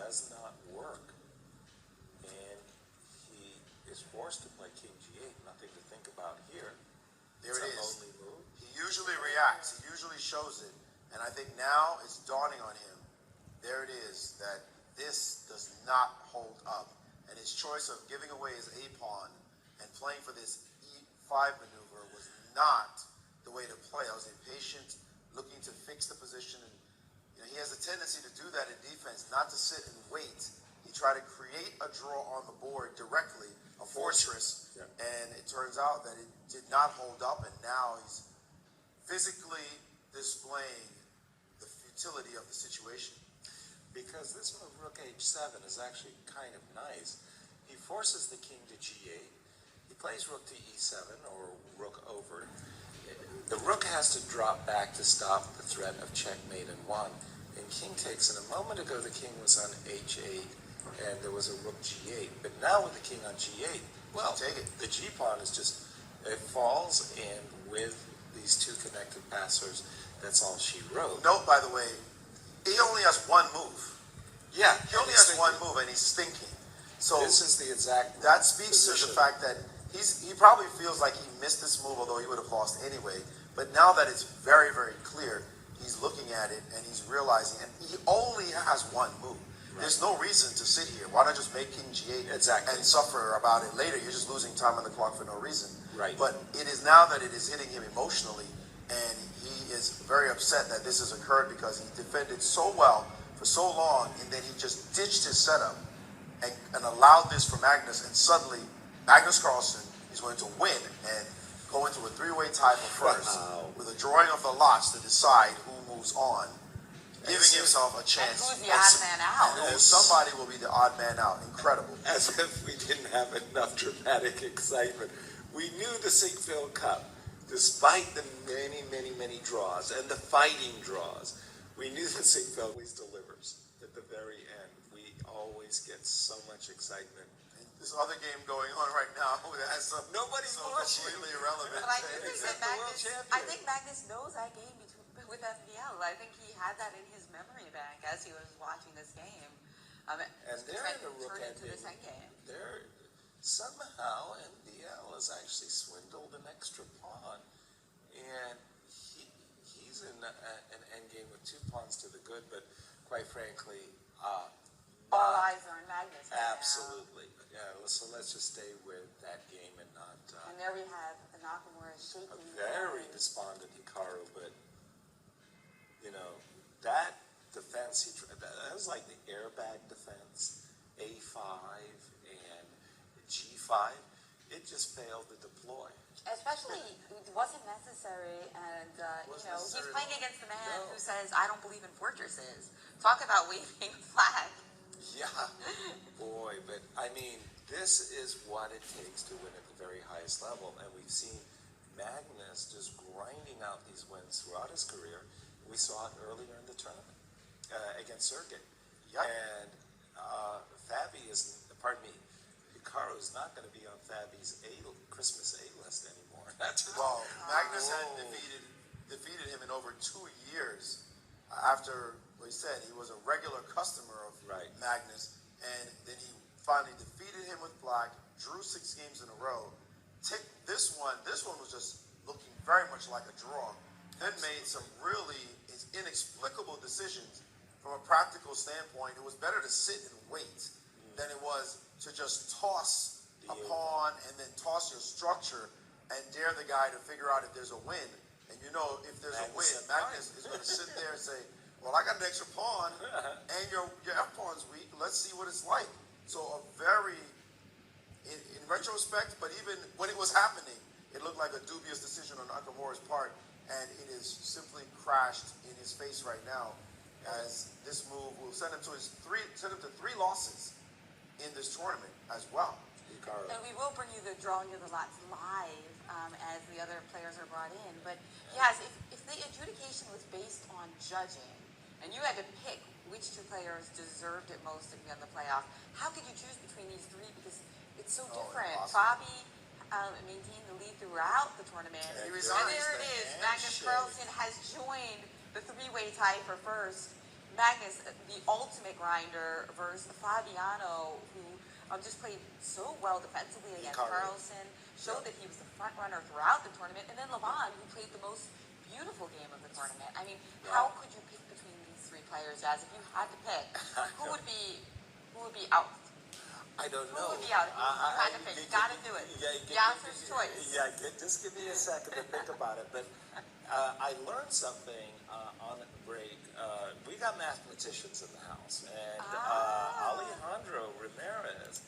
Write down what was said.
does not work, and he is forced to play king g8. Nothing to think about here. There it is. Only move. He usually reacts. He usually shows it. And I think now it's dawning on him. There it is, that this does not hold up. And his choice of giving away his a-pawn and playing for this e5 maneuver was not the way to play. I was impatient, looking to fix the position. And he has a tendency to do that in defense, not to sit and wait. He tried to create a draw on the board directly, a fortress, and it turns out that it did not hold up, and now he's physically displaying the futility of the situation. Because this move, rook h7, is actually kind of nice. He forces the king to g8. He plays rook to e7, or rook over. The rook has to drop back to stop the threat of checkmate in one. And king takes, and a moment ago the king was on h8, and there was a rook g8. But now with the king on g8, well, take it. The g-pawn is just, it falls, and with these two connected passers, that's all she wrote. Note, by the way, he only has one move. Yeah. He only has one move, and he's thinking. So this is the exact that speaks to the fact that he probably feels like he missed this move, although he would have lost anyway. But now that it's very, very clear, he's looking at it, and he's realizing, and he only has one move. Right. There's no reason to sit here. Why not just make king g8 and suffer about it later? You're just losing time on the clock for no reason. Right. But it is now that it is hitting him emotionally, and he is very upset that this has occurred because he defended so well for so long, and then he just ditched his setup and allowed this for Magnus, and suddenly Magnus Carlsen is going to win and go into a three-way tie for first with a drawing of the lots to decide who moves on, giving himself a chance. And who's the odd man out? And somebody will be the odd man out. Incredible. As if we didn't have enough dramatic excitement. We knew the Squinfield Cup, despite the many, many, many draws and the fighting draws, we knew that Squinfield always delivers at the very end. We always get so much excitement. And this other game going on right now that has some nobody's watching. Completely irrelevant. But I think Magnus knows that game with FBL. I think he had that in his memory bank as he was watching this game. And they're in a rook into this endgame. They're somehow NBL has actually swindled an extra pawn, and he's in an endgame with two pawns to the good, but quite frankly, all eyes are on Magnus. Absolutely. Yeah. So let's just stay with that game and not. And there we have Nakamura shaking. A very despondent Hikaru, but that defense that was like the airbag defense, A5 and G5. It just failed to deploy. Especially, it wasn't necessary, and he's playing against the man who says, "I don't believe in fortresses." Talk about waving a flag. Yeah, boy, but I mean, this is what it takes to win at the very highest level, and we've seen Magnus just grinding out these wins throughout his career. We saw it earlier in the tournament against Sergey. Yep. And Hikaru is not going to be on Fabi's Christmas A-list anymore. Well, Magnus had defeated him in over 2 years after, he said, he was a regular customer of Magnus, and then he finally defeated him with black, drew 6 games in a row. This one was just looking very much like a draw. Then made some really inexplicable decisions from a practical standpoint. It was better to sit and wait than it was to just toss a pawn and then toss your structure and dare the guy to figure out if there's a win. And if there's a win, Magnus is going to sit there and say, well, I got an extra pawn and your F-pawn's weak. Let's see what it's like. So a very, in retrospect, but even when it was happening, it looked like a dubious decision on Nakamura's part. And it is simply crashed in his face right now, as this move will send him to 3 losses in this tournament as well. And we will bring you the drawing of the lots live as the other players are brought in. But yes, if the adjudication was based on judging, and you had to pick which 2 players deserved it most to be on the playoff, how could you choose between these 3? Because it's so different. Fabi maintained the lead throughout the tournament. And there it is. Magnus Carlsen has joined the 3-way tie for first. Magnus, the ultimate grinder, versus Fabiano, who just played so well defensively against Carlsen, showed that he was the front runner throughout the tournament, and then Levon, who played the most beautiful game of the tournament. I mean, how could you pick between these three players, Jazz? If you had to pick, who would be out? I don't know. Who would be out? If you had to pick, you gotta do it. Yasser's choice. Yeah, just give me a second to think about it. But I learned something on the break. We got mathematicians in the house, and Alejandro Ramirez